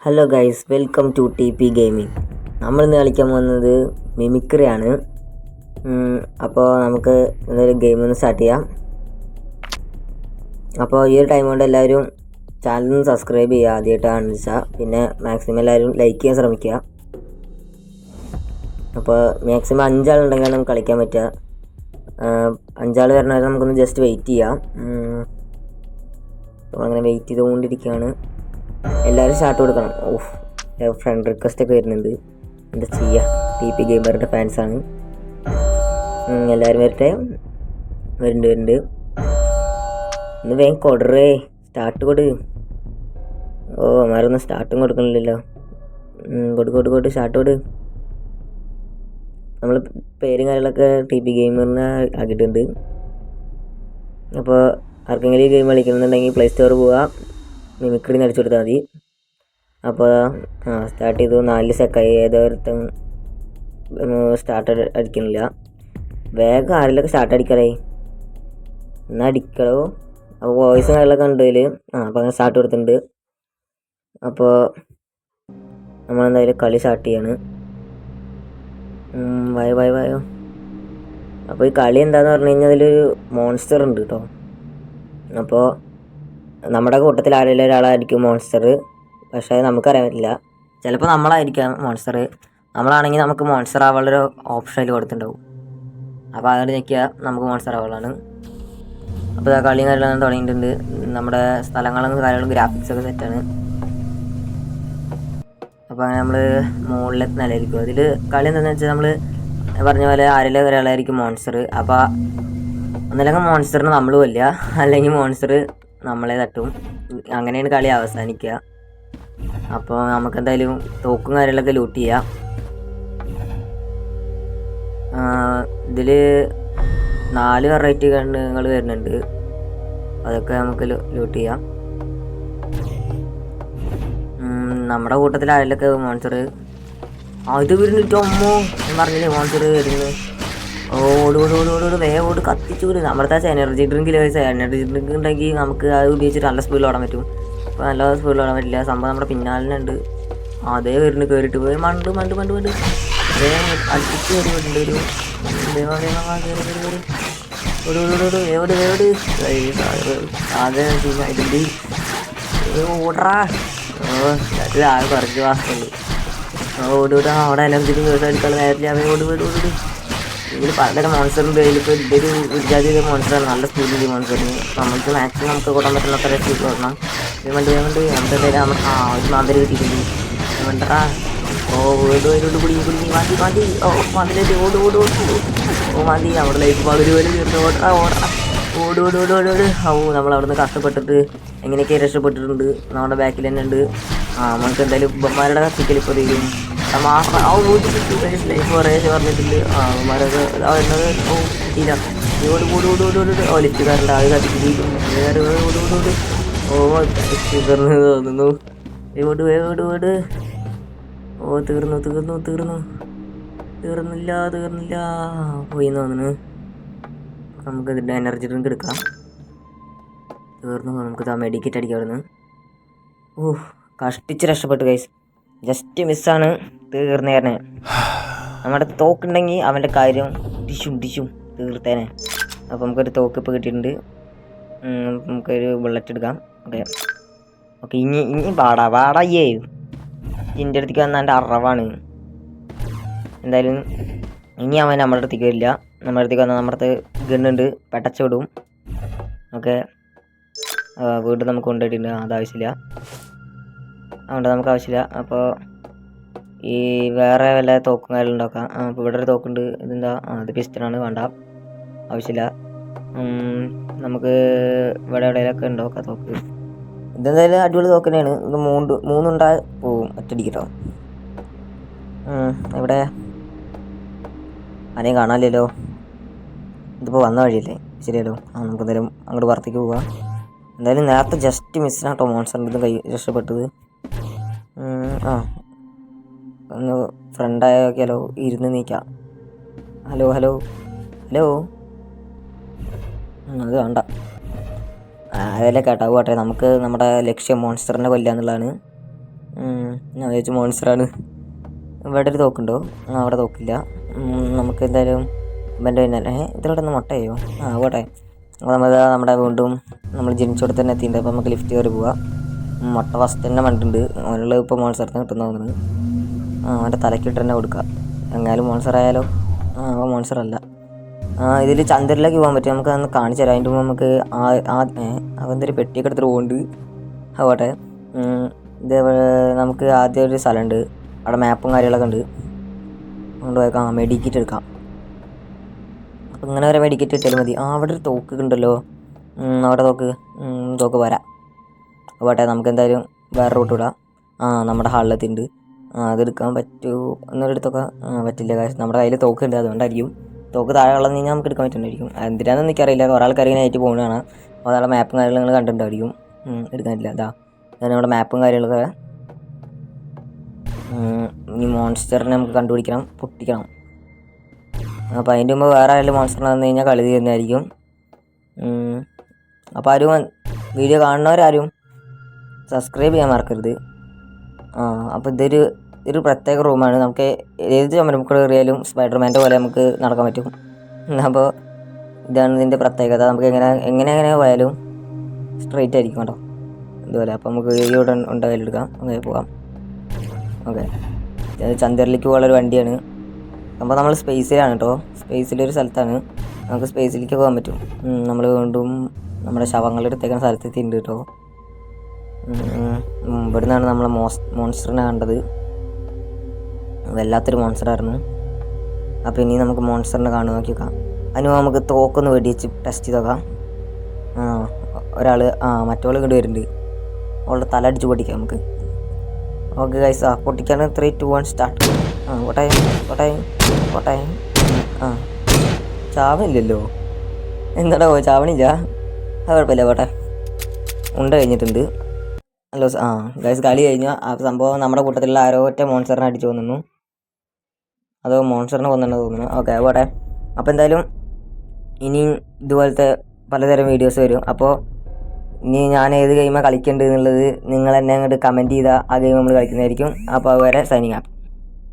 Hello guys, welcome to T P gaming. നമ്മളിന്ന് കളിക്കാൻ പോകുന്നത് മിമിക്രിയാണ്. അപ്പോൾ നമുക്ക് ഇന്നൊരു ഗെയിം ഒന്ന് സ്റ്റാർട്ട് ചെയ്യാം. അപ്പോൾ ഈ ഒരു ടൈം കൊണ്ട് എല്ലാവരും ചാനൽ സബ്സ്ക്രൈബ് ചെയ്യുക, ആദ്യമായിട്ടാണ് വെച്ചാൽ. പിന്നെ മാക്സിമം എല്ലാവരും ലൈക്ക് ചെയ്യാൻ ശ്രമിക്കുക. അപ്പോൾ മാക്സിമം 5 ആളുണ്ടെങ്കിൽ നമുക്ക് കളിക്കാൻ പറ്റുക. 5 ആൾ വരണവരെ നമുക്കൊന്ന് ജസ്റ്റ് വെയിറ്റ് ചെയ്യാം. അങ്ങനെ വെയിറ്റ് ചെയ്തുകൊണ്ടിരിക്കുകയാണ്. എല്ലാവരും സ്റ്റാർട്ട് കൊടുക്കണം. ഫ്രണ്ട് റിക്വസ്റ്റ് ഒക്കെ വരുന്നുണ്ട്. എന്താ ചെയ്യുക, ടി പി ഗെയിമറിൻ്റെ ഫാൻസാണ്. എല്ലാവരും വരട്ടെ. വരുന്നുണ്ട്. ഇന്ന് വേഗം കൊടുറേ, സ്റ്റാർട്ട് കൊടു. മാരൊന്നും സ്റ്റാർട്ടും കൊടുക്കണില്ലല്ലോ. കൊടു സ്റ്റാർട്ട് കൊടു. നമ്മൾ പേരും കാര്യങ്ങളൊക്കെ ടി പി ഗെയിമറിന് ആക്കിയിട്ടുണ്ട്. അപ്പോൾ ആർക്കെങ്കിലും ഈ ഗെയിം കളിക്കുന്നുണ്ടെങ്കിൽ പ്ലേ സ്റ്റോർ പോവുക, മിമിക്രി അടിച്ചു കൊടുത്താൽ മതി. അപ്പോൾ സ്റ്റാർട്ട് ചെയ്തു. 4 സെക്കൻഡ് ഏതൊരുത്തും സ്റ്റാർട്ട് അടിക്കണില്ല. വേഗം ആരെങ്കിലൊക്കെ സ്റ്റാർട്ട് അടിക്കണേ, എന്നാൽ അടിക്കണോ. അപ്പോൾ വോയിസും കാര്യങ്ങളൊക്കെ ഉണ്ട് ഇതിൽ. അപ്പോൾ അങ്ങനെ സ്റ്റാർട്ട് കൊടുത്തിട്ടുണ്ട്. അപ്പോൾ നമ്മളെന്തായാലും കളി സ്റ്റാർട്ട് ചെയ്യാണ്. വായോ. അപ്പോൾ ഈ കളി എന്താണെന്ന് പറഞ്ഞു കഴിഞ്ഞാൽ അതിലൊരു മോൺസ്റ്റർ ഉണ്ട് കേട്ടോ. അപ്പോൾ നമ്മുടെ കൂട്ടത്തിൽ ആരെങ്കിലും ഒരാളായിരിക്കും മോൺസ്റ്റർ. പക്ഷേ അത് നമുക്കറിയാൻ പറ്റില്ല. ചിലപ്പോൾ നമ്മളായിരിക്കാം മോൺസ്റ്റർ. നമ്മളാണെങ്കിൽ നമുക്ക് മോൺസ്റ്റർ ആവാനുള്ളൊരു ഓപ്ഷൻ അതിൽ കൊടുത്തിട്ടുണ്ടാവും. അപ്പോൾ അതുകൊണ്ട് ഞെക്കിയ നമുക്ക് മോൺസ്റ്റർ ആവാനുള്ളതാണ്. അപ്പോൾ ആ കളിയും കാര്യങ്ങളും തുടങ്ങിയിട്ടുണ്ട്. നമ്മുടെ സ്ഥലങ്ങളും കാര്യങ്ങളും ഗ്രാഫിക്സൊക്കെ സെറ്റാണ്. അപ്പോൾ അങ്ങനെ നമ്മൾ മുകളിലേക്ക് നിലയിരിക്കും. അതിൽ കളി എന്താണെന്ന് വെച്ചാൽ നമ്മൾ പറഞ്ഞ പോലെ ആരെങ്കിലും ഒരാളായിരിക്കും മോൺസ്റ്റർ. അപ്പോൾ ഒന്നല്ലെങ്കിൽ മോൺസ്റ്ററിന് നമ്മൾ കൊല്ലുക, അല്ലെങ്കിൽ മോൺസ്റ്റർ നമ്മളെ തട്ടും. അങ്ങനെയാണ് കളി അവസാനിക്കുക. അപ്പോൾ നമുക്കെന്തായാലും തോക്കും കാര്യങ്ങളൊക്കെ ലൂട്ട് ചെയ്യാം. ഇതിൽ 4 വെറൈറ്റി ഗണ്ണുകൾ വരുന്നുണ്ട്. അതൊക്കെ നമുക്ക് ലൂട്ട് ചെയ്യാം. നമ്മുടെ കൂട്ടത്തിൽ ആരെങ്കിലൊക്കെ മോൺസ്റ്റർ ഇത് വരുന്നിട്ട് അമ്മോ ഞാൻ പറഞ്ഞില്ലേ മോൺസ്റ്റർ വരുന്നത്. ഓട് വേഗം കത്തിച്ചൂട്. നമ്മുടെ എനർജി ഡ്രിങ്കിൽ ഉണ്ടെങ്കിൽ നമുക്ക് അത് ഉപയോഗിച്ചിട്ട് നല്ല സ്പീഡിൽ ഓടാൻ പറ്റും. ഇപ്പോൾ നല്ല സ്പീഡിൽ ഓടാൻ പറ്റില്ല. സംഭവം നമ്മുടെ പിന്നാലെ ഉണ്ട്. അതേ വരുന്നു, കയറിയിട്ട് പോയി മണ്ട് അടുപ്പിച്ച് കയറിയിട്ടുണ്ട്. ഓടറാ. ആകെ കുറച്ച് വാസമുള്ളൂ. അവിടെ എനർജി എടുക്കാനുള്ള നേരത്തിൽ അവൻ ഓട്. ഇതിൽ പലതരം മോൺസ്റ്റർ ഉണ്ട്. ഇതിലിപ്പോൾ ഇതൊരു ജാതി മോൺസ്റ്ററാണ്, നല്ല സ്പീഡിൽ മോൺസ്റ്ററിന്. നമുക്ക് മാക്സിമം നമുക്ക് കൂട്ടാൻ പറ്റുന്ന അത്ര സ്പീഡ് ഓടണം. വേണ്ട നമുക്ക് എന്തായാലും ഒരു മാതിരി കിട്ടിയിട്ടുണ്ട്. വേണ്ടടാ. വീട് കുടുങ്ങി മാതി. മതിലേക്ക് ഓട്. മതി. നമ്മുടെ ലൈഫ് പകുതി പോലെ തീർന്ന് ഓട. ഓട്. നമ്മളവിടെ നിന്ന് കഷ്ടപ്പെട്ടിട്ട് എങ്ങനെയൊക്കെ രക്ഷപ്പെട്ടിട്ടുണ്ട്. നമ്മുടെ ബാക്കിൽ തന്നെ ഉണ്ട്. നമുക്ക് എന്തായാലും ഉപ്പന്മാരുടെ കത്തിക്കൽ ഇപ്പോൾ തീരും. ലൈഫ് കുറേ പറഞ്ഞിട്ടുണ്ട്. അവന്മാരൊക്കെ കിട്ടിയില്ല. ലിഫ്റ്റുകാരുണ്ട്, അത് കത്തിച്ചിരിക്കും. ഷുഗറിന് തോന്നുന്നു. വീട്. തീർന്നില്ല പോയി തോന്നുന്നു. നമുക്ക് ഇതിൻ്റെ എനർജി ഡ്രിങ്ക് എടുക്കാം. തീർന്നു. നമുക്ക് മെഡിക്കേറ്റ് അടിക്കാം അവിടുന്ന്. കഷ്ടിച്ച് രക്ഷപ്പെട്ടു ഗൈസ്. ജസ്റ്റ് മിസ്സാണ്. തീർന്നേനെ. നമ്മുടെ തോക്കുണ്ടെങ്കിൽ അവൻ്റെ കാര്യം ഡിഷും തീർത്തേനെ. അപ്പോൾ നമുക്കൊരു തോക്ക് ഇപ്പോൾ കിട്ടിയിട്ടുണ്ട്. നമുക്കൊരു ബുള്ളറ്റ് എടുക്കാം. ഓക്കെ ഇനി പാടായ്യേ എൻ്റെ അടുത്തേക്ക് വന്നാൽ എൻ്റെ അറവാണ്. എന്തായാലും ഇനി അവൻ നമ്മുടെ അടുത്തേക്ക് വരില്ല. നമ്മുടെ അടുത്തേക്ക് വന്നാൽ നമ്മുടെ അടുത്ത് ഗണ്ണുണ്ട്, പെട്ടച്ച് വിടും. ഓക്കെ വീണ്ടും നമുക്ക് കൊണ്ടുപോയിട്ടുണ്ട്. അതാവശ്യമില്ല, അതുകൊണ്ട് നമുക്ക് ആവശ്യമില്ല. അപ്പോൾ ഈ വേറെ വല്ല തോക്കും കാര്യം ഉണ്ടാക്കാം. അപ്പോൾ ഇവിടെ ഒരു തോക്കുണ്ട്. ഇതെന്താ? അത് പിസ്റ്റണാണ്, വേണ്ട, ആവശ്യമില്ല. നമുക്ക് ഇവിടെ എവിടെയൊക്കെ ഉണ്ടാക്കാം തോക്ക്. ഇതെന്തായാലും അടിപൊളി തോക്ക് തന്നെയാണ്. ഇത് 3 ഉണ്ടായി പോവും ഒറ്റടിക്കട്ടോ. എവിടെ ആരെയും കാണാനില്ലല്ലോ. ഇതിപ്പോൾ വന്ന വഴിയല്ലേ, ശരിയല്ലോ. നമുക്ക് എന്തായാലും അങ്ങോട്ട് പുറത്തേക്ക് പോവാം. എന്തായാലും നേരത്തെ ജസ്റ്റ് മിസ്സിനാട്ടോ മോൺസ്റ്ററിൻ്റെ ഇത് രക്ഷപ്പെട്ടത്. ഒന്ന് ഫ്രണ്ടായി നോക്കിയാലോ, ഇരുന്ന് നീക്കാം. ഹലോ അത് വേണ്ട. അതല്ലേ കേട്ടോ. പോട്ടെ, നമുക്ക് നമ്മുടെ ലക്ഷ്യം മോൺസ്റ്ററിനെ കൊല്ലുക എന്നുള്ളതാണ്. ഞാൻ വിചാരിച്ചു മോൺസ്റ്ററാണ്. ഇവിടെ ഒരു തോക്കുണ്ടോ? അവിടെ തോക്കില്ല. നമുക്ക് എന്തായാലും ഇവൻ്റെ പിന്നെ ഇതിലൂടെ ഒന്ന് മുട്ടയോ? പോട്ടെ. അപ്പോൾ നമ്മുടെ വീണ്ടും നമ്മൾ ജനിച്ചോടെ തന്നെ എത്തിയിട്ടുണ്ട്. അപ്പോൾ നമുക്ക് ലിഫ്റ്റ് കയറി പോവാം. മുട്ട ഫസ്റ്റ് തന്നെ മണ്ടുണ്ട്. അവനുള്ള ഇപ്പോൾ മോൺസ്റ്ററിന് കിട്ടുന്ന തോന്നുന്നത്. അവൻ്റെ തലക്കിട്ട് തന്നെ കൊടുക്കാം. എങ്ങായാലും മോൺസ്റ്റർ ആയാലോ? അപ്പോൾ മോൺസ്റ്റർ അല്ല. ഇതിൽ ചന്ദ്രനിലേക്ക് പോകാൻ പറ്റും. നമുക്ക് അന്ന് കാണിച്ചു തരാം. അതിൻ്റെ മുമ്പ് നമുക്ക് അവന്തൊരു പെട്ടിയൊക്കെ എടുത്തിട്ട് പോകുന്നുണ്ട്. പോട്ടെ. ഇത് നമുക്ക് ആദ്യം ഒരു സ്ഥലമുണ്ട്. അവിടെ മാപ്പും കാര്യങ്ങളൊക്കെ ഉണ്ട്. കൊണ്ട് പോയേക്കാം. മെഡിക്കറ്റ് എടുക്കാം. അപ്പോൾ ഇങ്ങനെ വരെ മെഡിക്കറ്റ് ഇട്ടാലും മതി. അവിടെ ഒരു തോക്ക് ഉണ്ടല്ലോ. അവിടെ തോക്ക് പോരാ. പോട്ടെ. നമുക്ക് എന്തായാലും വേറെ റൂട്ട് വിടാം. നമ്മുടെ ഹാളിലെത്തിണ്ട്. അതെടുക്കാൻ പറ്റുമോ എന്നൊരിടത്തൊക്കെ പറ്റില്ല. കാര്യം നമ്മുടെ കയ്യിൽ തോക്കുണ്ട്. അതുകൊണ്ടായിരിക്കും. തോക്ക് താഴെ കളഞ്ഞ് കഴിഞ്ഞാൽ നമുക്ക് എടുക്കാൻ പറ്റുന്നുണ്ടായിരിക്കും. എന്തിനാണെന്ന് എനിക്കറിയില്ല. കുറേ ആൾക്കാർ ഇങ്ങനെ ആയിട്ട് പോകുന്നതാണ്. അപ്പോൾ അതാളുടെ മാപ്പും കാര്യങ്ങളും നിങ്ങൾ കണ്ടിട്ടുണ്ടായിരിക്കും. എടുക്കാനില്ല. അതാണ് നമ്മുടെ മാപ്പും കാര്യങ്ങളൊക്കെ. ഇനി മോൺസ്റ്ററിനെ നമുക്ക് കണ്ടുപിടിക്കണം, പൊട്ടിക്കണം. അപ്പോൾ അതിൻ്റെ മുമ്പ് വേറെ ആരെങ്കിലും മോൺസ്റ്ററിനെ വന്നു കഴിഞ്ഞാൽ കളി തീരുന്നതായിരിക്കും. അപ്പോൾ ആരും വീഡിയോ കാണുന്നവരാരും സബ്സ്ക്രൈബ് ചെയ്യാൻ മറക്കരുത്. അപ്പോൾ ഇതൊരു പ്രത്യേക റൂമാണ്. നമുക്ക് ഏത് ചുമരും കയറിയാലും സ്പൈഡർമാൻ്റെ പോലെ നമുക്ക് നടക്കാൻ പറ്റും. അപ്പോൾ ഇതാണ് ഇതിൻ്റെ പ്രത്യേകത. നമുക്ക് എങ്ങനെ പോയാലും സ്ട്രെയിറ്റ് ആയിരിക്കും കേട്ടോ, ഇതുപോലെ. അപ്പോൾ നമുക്ക് ഇവിടെ ഉണ്ടായാലെടുക്കാം. അങ്ങനെ പോകാം. ഓക്കെ. ചന്ദ്രനിലേക്ക് പോകാനുള്ളൊരു വണ്ടിയാണ്. അപ്പോൾ നമ്മൾ സ്പേസിലാണ് കേട്ടോ. സ്പേസിലൊരു സ്ഥലത്താണ്. നമുക്ക് സ്പേസിലേക്ക് പോകാൻ പറ്റും. നമ്മൾ വീണ്ടും നമ്മുടെ ശവങ്ങളെടുത്തേക്കുന്ന സ്ഥലത്തെത്തിയിട്ടുണ്ട് കേട്ടോ. ഇവിടെ നിന്നാണ് നമ്മൾ മോൺസ്റ്ററിനെ കണ്ടത്. വല്ലാത്തൊരു മോൺസ്റ്ററായിരുന്നു. അപ്പോൾ ഇനി നമുക്ക് മോൺസ്റ്ററിനെ കാണുക നോക്കി നോക്കാം. അതിന് നമുക്ക് തോക്കൊന്ന് വെടിവെച്ച് ടെസ്റ്റ് ചെയ്ത് നോക്കാം. ഒരാൾ മറ്റോൾ ഇങ്ങോട്ട് വരുന്നുണ്ട്. അവളുടെ തല അടിച്ച് പൊട്ടിക്കാം നമുക്ക്. ഓക്കെ ഗൈസ്, പൊട്ടിക്കാണ്. 3, 2, 1 സ്റ്റാർട്ട്. കോട്ടായം. ചാവണില്ലല്ലോ. എന്താടാ ചാവണില്ല? അത് കുഴപ്പമില്ല. പോട്ടെ. കഴിഞ്ഞിട്ടുണ്ട്. ഹലോ. ഗൈസ്, കളി കഴിഞ്ഞു. ആ സംഭവം നമ്മുടെ കൂട്ടത്തിലുള്ള ആരോ ഒറ്റ മോൺസ്റ്ററിനെ അടിച്ചു കൊന്നു. അതോ മോൺസ്റ്ററിനെ കൊന്നെന്ന് തോന്നുന്നു. ഓക്കെ, പോട്ടെ. അപ്പോൾ എന്തായാലും ഇനിയും ഇതുപോലത്തെ പലതരം വീഡിയോസ് വരും. അപ്പോൾ ഇനി ഞാൻ ഏത് ഗെയിമാണ് കളിക്കേണ്ടത് എന്നുള്ളത് നിങ്ങൾ എന്നെ അങ്ങോട്ട് കമൻറ്റ് ചെയ്താൽ ആ ഗെയിം നമ്മൾ കളിക്കുന്നതായിരിക്കും. അപ്പോൾ അതുവരെ സൈനിങ് ഔട്ട്.